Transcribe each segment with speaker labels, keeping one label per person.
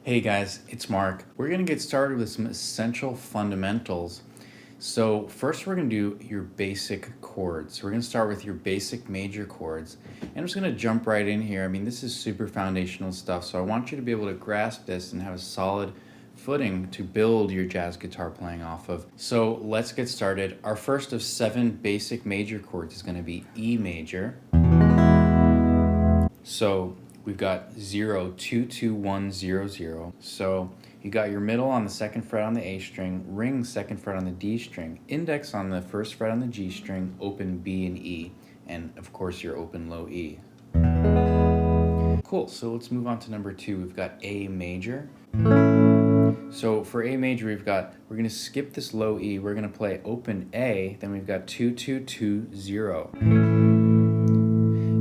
Speaker 1: Hey guys, it's Mark. We're going to get started with some essential fundamentals. So first we're going to do your basic chords. We're going to start with your basic major chords. And I'm just going to jump right in here. I mean, this is super foundational stuff, so I want you to be able to grasp this and have a solid footing to build your jazz guitar playing off of. So let's get started. Our first of 7 basic major chords is going to be E major. So we've got 0, 2, 2, 1, 0, 0. So you got your middle on the 2nd fret on the A string, ring 2nd fret on the D string, index on the 1st fret on the G string, open B and E, and of course your open low E. Cool, so let's move on to number 2. We've got A major. So for A major, we're going to skip this low E, we're going to play open A, then we've got 2, 2, 2, 0.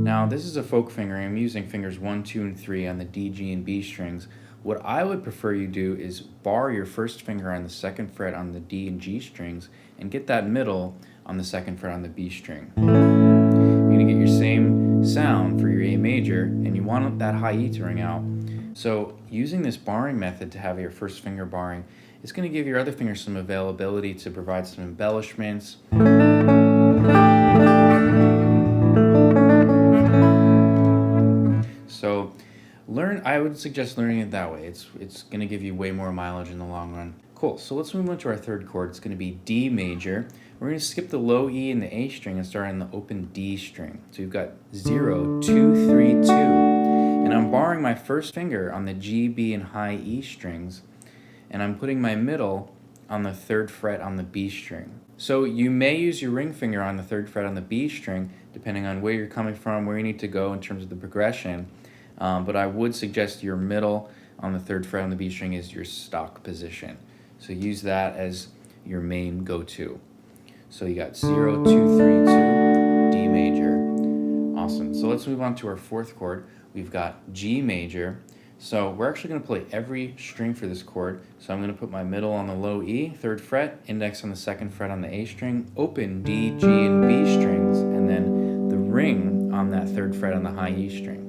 Speaker 1: Now this is a folk fingering. I'm using fingers 1, 2, and 3 on the D, G, and B strings. What I would prefer you do is bar your 1st finger on the 2nd fret on the D and G strings and get that middle on the 2nd fret on the B string. You're going to get your same sound for your A major, and you want that high E to ring out. So using this barring method to have your 1st finger barring is going to give your other fingers some availability to provide some embellishments. So I would suggest learning it that way. It's going to give you way more mileage in the long run. Cool, so let's move on to our 3rd chord. It's going to be D major. We're going to skip the low E and the A string and start on the open D string. So you've got 0, 2, 3, 2. And I'm barring my 1st finger on the G, B, and high E strings. And I'm putting my middle on the 3rd fret on the B string. So you may use your ring finger on the 3rd fret on the B string, depending on where you're coming from, where you need to go in terms of the progression. But I would suggest your middle on the 3rd fret on the B string is your stock position. So use that as your main go-to. So you got 0, 2, 3, 2, D major. Awesome. So let's move on to our 4th chord. We've got G major. So we're actually going to play every string for this chord. So I'm going to put my middle on the low E, 3rd fret, index on the 2nd fret on the A string, open D, G, and B strings, and then the ring on that 3rd fret on the high E string.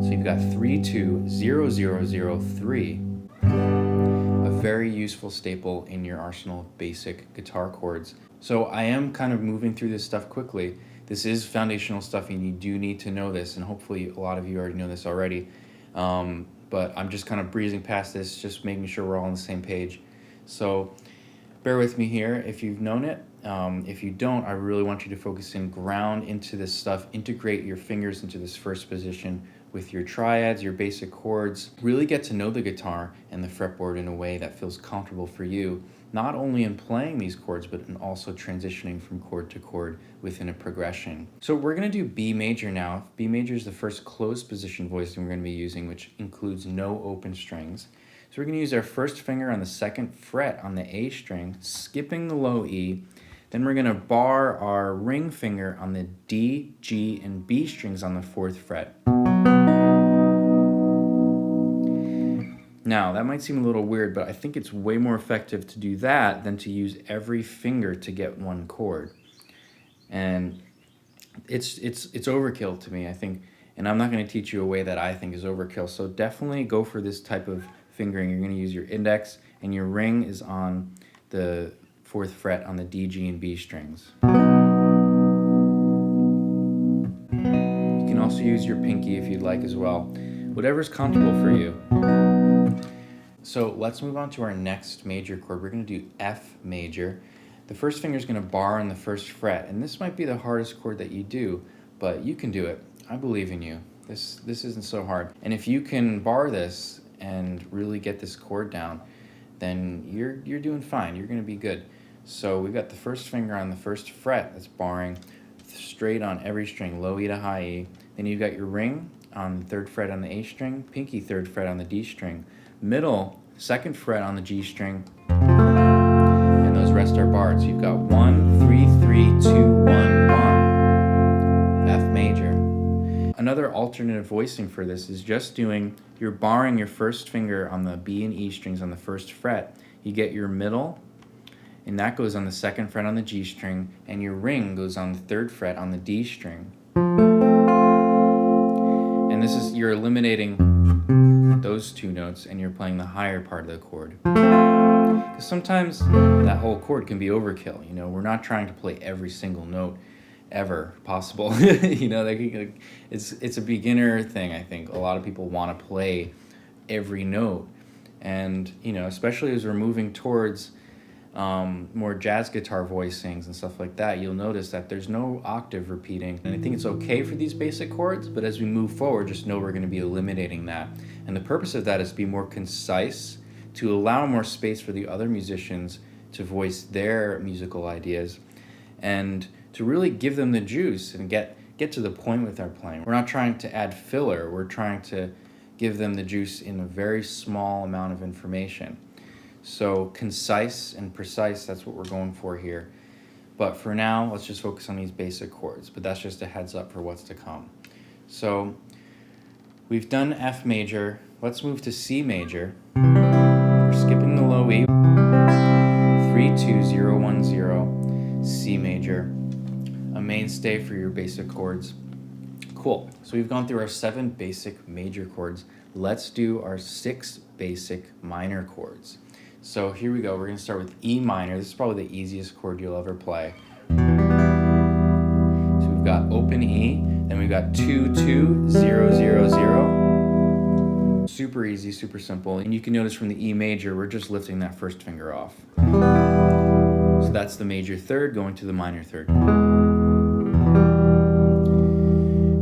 Speaker 1: So you've got 3, 2, 0, 0, 0, 3. A very useful staple in your arsenal of basic guitar chords. So I am kind of moving through this stuff quickly. This is foundational stuff and you do need to know this, and hopefully a lot of you already know this already. But I'm just kind of breezing past this, just making sure we're all on the same page. So bear with me here if you've known it. If you don't, I really want you to focus in, ground into this stuff, integrate your fingers into this 1st position with your triads, your basic chords. Really get to know the guitar and the fretboard in a way that feels comfortable for you, not only in playing these chords, but in also transitioning from chord to chord within a progression. So we're going to do B major now. B major is the 1st closed position voicing we're going to be using, which includes no open strings. So we're going to use our 1st finger on the 2nd fret on the A string, skipping the low E. Then we're going to bar our ring finger on the D, G, and B strings on the 4th fret. Now, that might seem a little weird, but I think it's way more effective to do that than to use every finger to get one chord. And it's overkill to me, I think, and I'm not going to teach you a way that I think is overkill. So definitely go for this type of fingering. You're going to use your index, and your ring is on the 4th fret on the D, G, and B strings. You can also use your pinky if you'd like as well. Whatever's comfortable for you. So let's move on to our next major chord. We're going to do F major. The 1st finger is going to bar on the 1st fret, and this might be the hardest chord that you do, but you can do it. I believe in you. This isn't so hard. And if you can bar this and really get this chord down, then you're doing fine. You're going to be good. So we've got the 1st finger on the 1st fret that's barring straight on every string, low E to high E. Then you've got your ring on the 3rd fret on the A string, pinky 3rd fret on the D string, middle 2nd fret on the G string, and those rest are barred. So you've got 1, 3, 3, 2, 1, 1, F major. Another alternative voicing for this is just you're barring your 1st finger on the B and E strings on the 1st fret. You get your middle, and that goes on the 2nd fret on the G string, and your ring goes on the 3rd fret on the D string. And this is your eliminating those two notes and you're playing the higher part of the chord. Because sometimes that whole chord can be overkill. You know, we're not trying to play every single note ever possible. You know, it's a beginner thing. I think a lot of people want to play every note, and you know, especially as we're moving towards more jazz guitar voicings and stuff like that, you'll notice that there's no octave repeating. And I think it's okay for these basic chords, but as we move forward, just know we're going to be eliminating that. And the purpose of that is to be more concise, to allow more space for the other musicians to voice their musical ideas, and to really give them the juice and get to the point with our playing. We're not trying to add filler, we're trying to give them the juice in a very small amount of information. So concise and precise, that's what we're going for here. But for now, let's just focus on these basic chords, but that's just a heads up for what's to come. So we've done F major, let's move to C major. We're skipping the low E, 3-2-0-1-0, C major, a mainstay for your basic chords. Cool, so we've gone through our 7 basic major chords. Let's do our 6 basic minor chords. So here we go, we're gonna start with E minor. This is probably the easiest chord you'll ever play. So we've got open E, then we've got 2-2-0-0-0. Super easy, super simple. And you can notice from the E major, we're just lifting that first finger off. So that's the major third going to the minor third.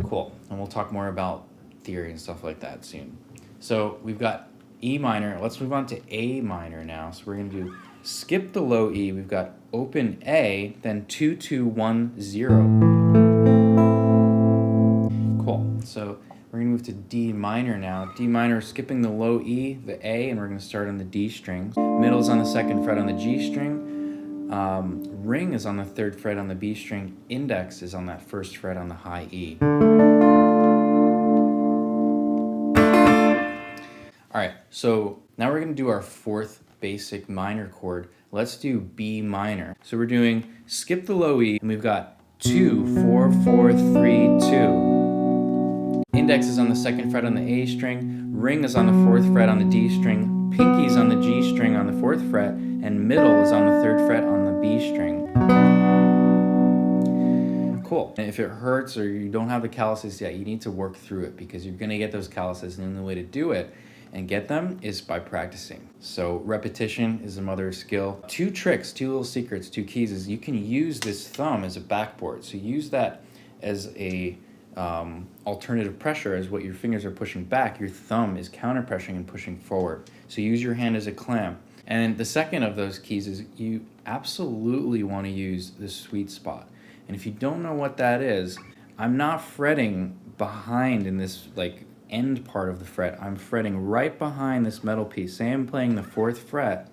Speaker 1: Cool, and we'll talk more about theory and stuff like that soon. So we've got E minor, let's move on to A minor now. So we're gonna do skip the low E, we've got open A, then 2-2-1-0. Cool, so we're gonna move to D minor now. D minor, skipping the low E, the A, and we're gonna start on the D string. Middle is on the 2nd fret on the G string. Ring is on the 3rd fret on the B string. Index is on that 1st fret on the high E. All right, so now we're gonna do our 4th basic minor chord. Let's do B minor. So we're doing skip the low E, and we've got 2-4-4-3-2. Index is on the 2nd fret on the A string, ring is on the 4th fret on the D string, pinky is on the G string on the 4th fret, and middle is on the 3rd fret on the B string. Cool. And if it hurts or you don't have the calluses yet, you need to work through it, because you're gonna get those calluses, and the only way to do it and get them is by practicing. So repetition is the mother of skill. 2 tricks, 2 little secrets, 2 keys is you can use this thumb as a backboard. So use that as a alternative pressure as what your fingers are pushing back. Your thumb is counter pressuring and pushing forward. So use your hand as a clamp. And the second of those keys is you absolutely want to use the sweet spot. And if you don't know what that is, I'm not fretting behind in this like end part of the fret. I'm fretting right behind this metal piece. Say I'm playing the 4th fret,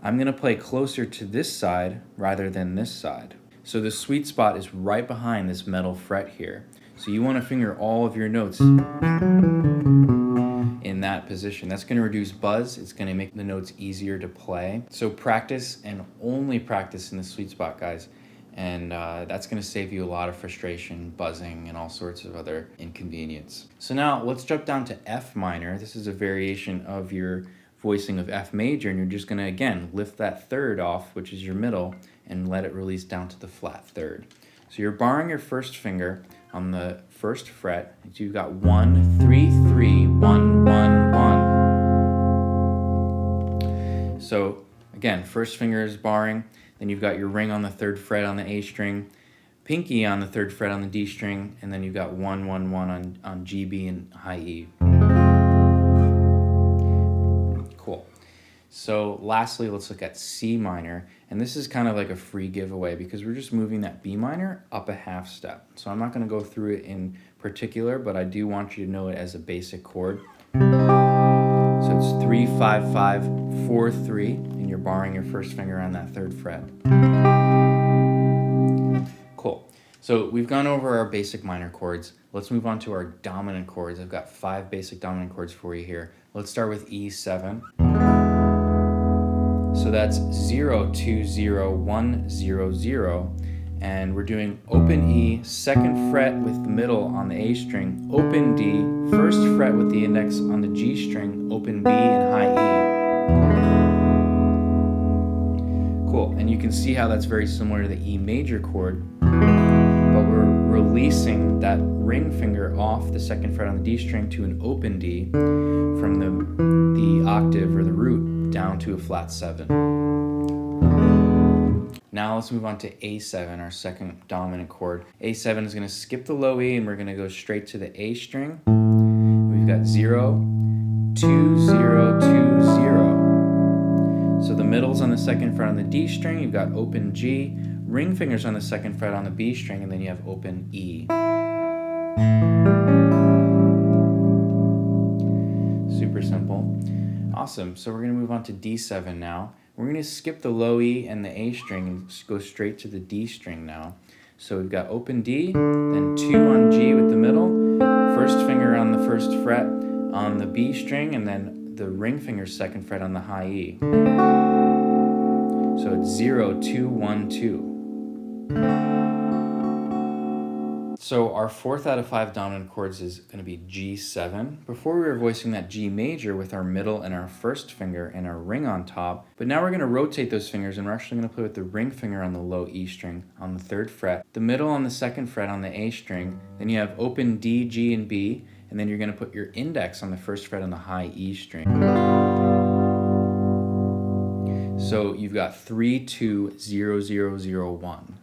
Speaker 1: I'm gonna play closer to this side rather than this side. So the sweet spot is right behind this metal fret here. So you wanna finger all of your notes in that position. That's gonna reduce buzz. It's gonna make the notes easier to play. So practice, and only practice in the sweet spot, guys. And that's gonna save you a lot of frustration, buzzing, and all sorts of other inconvenience. So now let's jump down to F minor. This is a variation of your voicing of F major, and you're just gonna, again, lift that 3rd off, which is your middle, and let it release down to the flat 3rd. So you're barring your 1st finger on the 1st fret. So you've got 1, 3, 3, 1, 1, 1. So again, 1st finger is barring. Then you've got your ring on the 3rd fret on the A string, pinky on the 3rd fret on the D string, and then you've got 1, 1, 1 on G, B, and high E. Cool. So lastly, let's look at C minor. And this is kind of like a free giveaway because we're just moving that B minor up a half step. So I'm not going to go through it in particular, but I do want you to know it as a basic chord. So it's 3, 5, 5, 4, 3, and you're barring your 1st finger on that 3rd fret. Cool. So we've gone over our basic minor chords. Let's move on to our dominant chords. I've got 5 basic dominant chords for you here. Let's start with E7. So that's 0, 2, 0, 1, 0, 0. And we're doing open E, 2nd fret with the middle on the A string, open D, 1st fret with the index on the G string, open B and high E. Cool, and you can see how that's very similar to the E major chord, but we're releasing that ring finger off the 2nd fret on the D string to an open D from the octave or the root down to a flat 7. Now let's move on to A7, our 2nd dominant chord. A7 is going to skip the low E and we're going to go straight to the A string. We've got 0, 2, 0, 2, 0. So the middle's on the 2nd fret on the D string, you've got open G, ring fingers on the 2nd fret on the B string, and then you have open E. Super simple. Awesome, so we're going to move on to D7 now. We're going to skip the low E and the A string and go straight to the D string now. So we've got open D, then 2 on G with the middle, 1st finger on the 1st fret on the B string, and then the ring finger 2nd fret on the high E. So it's 0, 2, 1, 2. So our 4th out of 5 dominant chords is going to be G7. Before we were voicing that G major with our middle and our 1st finger and our ring on top, but now we're going to rotate those fingers and we're actually going to play with the ring finger on the low E string on the 3rd fret, the middle on the 2nd fret on the A string, then you have open D, G, and B, and then you're going to put your index on the 1st fret on the high E string. So you've got 3, 2, 0, 0, 0, 1.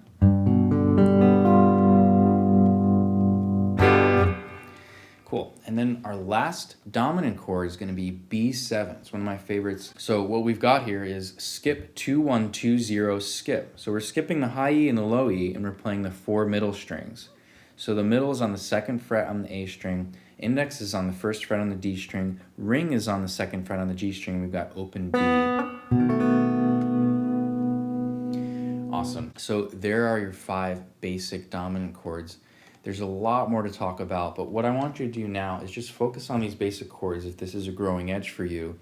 Speaker 1: Cool. And then our last dominant chord is going to be B7. It's one of my favorites. So what we've got here is skip 2, 1, 2, 0, skip. So we're skipping the high E and the low E and we're playing the 4 middle strings. So the middle is on the 2nd fret on the A string, index is on the 1st fret on the D string, ring is on the 2nd fret on the G string, we've got open D. Awesome. So there are your 5 basic dominant chords. There's a lot more to talk about, but what I want you to do now is just focus on these basic chords if this is a growing edge for you,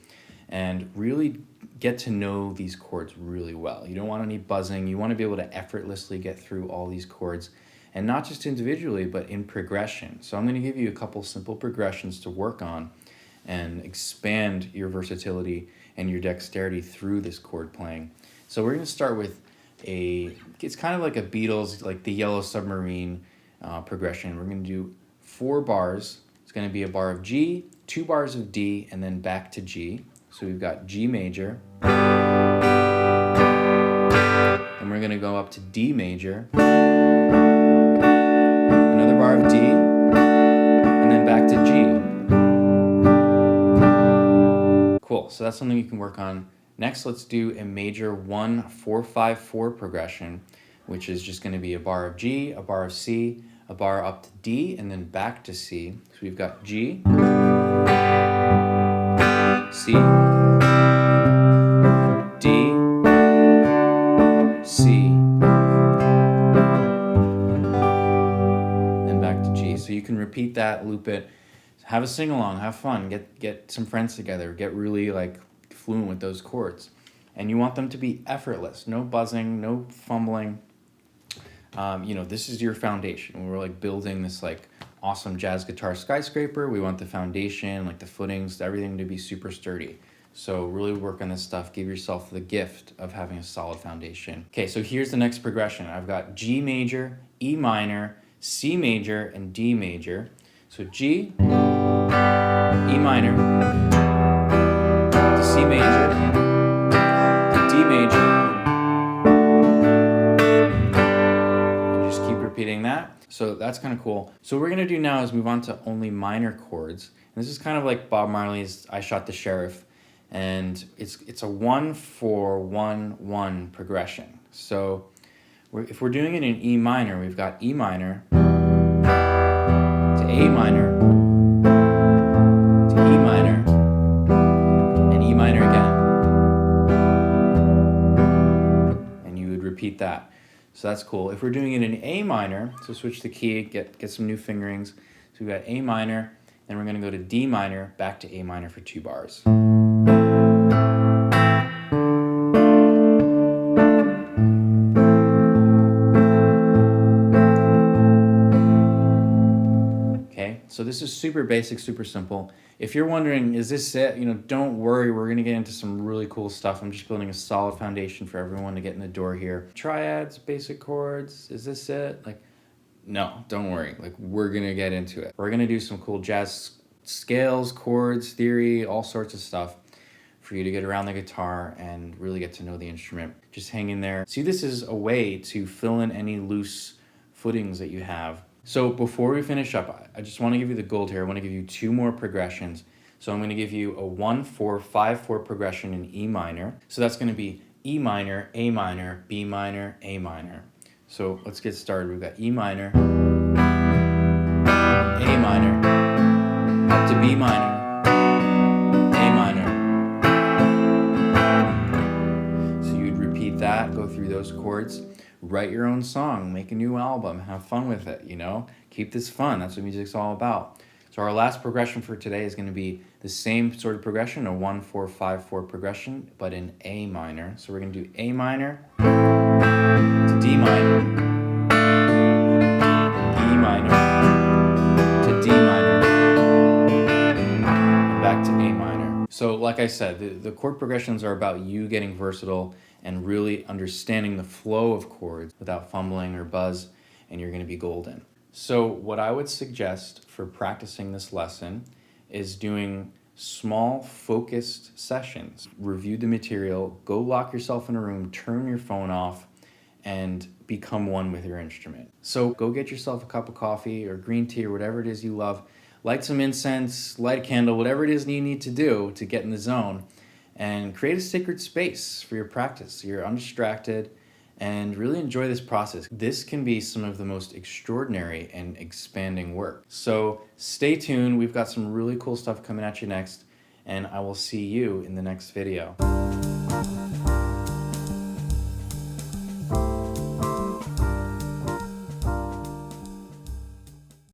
Speaker 1: and really get to know these chords really well. You don't want any buzzing. You want to be able to effortlessly get through all these chords, and not just individually, but in progression. So I'm going to give you a couple simple progressions to work on and expand your versatility and your dexterity through this chord playing. So we're going to start with it's kind of like a Beatles, like the Yellow Submarine progression. We're going to do 4 bars. It's going to be a bar of G, 2 bars of D, and then back to G. So we've got G major, and we're going to go up to D major, another bar of D, and then back to G. Cool, so that's something you can work on. Next, let's do a major 1-4-5-4 progression, which is just going to be a bar of G, a bar of C, a bar up to D, and then back to C. So we've got G, C, D, C, and back to G. So you can repeat that, loop it, have a sing-along, have fun, get some friends together, get really like fluent with those chords. And you want them to be effortless, no buzzing, no fumbling. This is your foundation. We're like building this like awesome jazz guitar skyscraper. We want the foundation, like the footings, everything to be super sturdy. So really work on this stuff. Give yourself the gift of having a solid foundation. Okay, so here's the next progression. I've got G major, E minor, C major, and D major. So G, E minor, to C major, to D major, repeating that. So that's kind of cool. So what we're going to do now is move on to only minor chords. And this is kind of like Bob Marley's I Shot the Sheriff. And it's a 1-4-1-1 progression. So if we're doing it in E minor, we've got E minor to A minor to E minor and E minor again. And you would repeat that. So that's cool. If we're doing it in A minor, so switch the key, get some new fingerings. So we've got A minor, then we're going to go to D minor, back to A minor for 2 bars. Okay, so this is super basic, super simple. If you're wondering, is this it? You know, don't worry, we're gonna get into some really cool stuff. I'm just building a solid foundation for everyone to get in the door here. Triads, basic chords, is this it? Like, no, don't worry. Like, we're gonna get into it. We're gonna do some cool jazz scales, chords, theory, all sorts of stuff for you to get around the guitar and really get to know the instrument. Just hang in there. See, this is a way to fill in any loose footings that you have. So before we finish up, I just want to give you the gold here. I want to give you 2 more progressions. So I'm going to give you a 1-4-5-4 progression in E minor. So that's going to be E minor, A minor, B minor, A minor. So let's get started. We've got E minor, A minor, up to B minor, A minor. So you'd repeat that, go through those chords. Write your own song, make a new album, have fun with it, you know? Keep this fun, that's what music's all about. So our last progression for today is gonna be the same sort of progression, a 1-4-5-4 progression, but in A minor. So we're gonna do A minor to D minor, E minor to D minor, and back to A minor. So like I said, the chord progressions are about you getting versatile and really understanding the flow of chords without fumbling or buzz, and you're gonna be golden. So what I would suggest for practicing this lesson is doing small focused sessions. Review the material, go lock yourself in a room, turn your phone off, and become one with your instrument. So go get yourself a cup of coffee or green tea or whatever it is you love, light some incense, light a candle, whatever it is you need to do to get in the zone, and create a sacred space for your practice so you're undistracted and really enjoy this process. This can be some of the most extraordinary and expanding work. So stay tuned, we've got some really cool stuff coming at you next, and I will see you in the next video.